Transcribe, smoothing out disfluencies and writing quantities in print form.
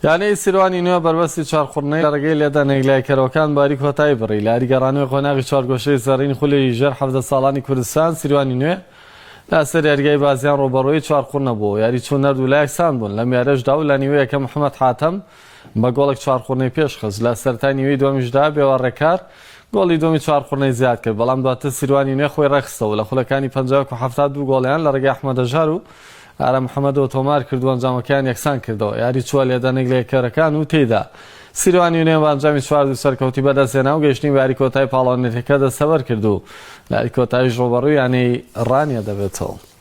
یانەی سیروانی نوێ بەربەستی چارخوڕنەی لە ڕێگەی لێدانەگلایکەرەوەکان باری کۆتایی بڕی لە یاریگەڕانەوەی قۆناغی چوارگۆشەی زەڕین خولی ژێر 17 ساڵانی کوردستان سیروانی نوێ لەسەر یاریگای بازیان ڕۆبەڕۆیی چوارخوڕنە بوو. یاری چوون نەرد و لایەکسان بوون. لەم یاریەشدا و لە نیوەیەکە محەممەد حاتەم بە گۆڵێک چوارخوڕنەی پێشخست لە سەرەتای نیوەی دووەمیشدا بێوەڕێکار گۆڵی دومی چوارخوڕنەی زیاد کرد، بەڵام دواتر سیروانی نوێ خۆی ڕێخستەوە لە خولەکانی 52 گۆڵیان لە ڕێگەی ئەحمەدەژار و ئارە محەممەدەوە تۆمار کردو ئەنجامەکان یەکسان کردەوە. یاری چووە لێدانەگلایکەرەکان و تێیدا سیروانی نوێ بە ئەنجامی 4 سەرکەوتی بەدەستهێنا و گەیشتنی بە یاری کۆتایی پاڵەوانێتەکە دەستەبەر کردو. لە یاری کۆتاییش ڕۆبەڕووی یانەی ڕانیە دەبێتەوە.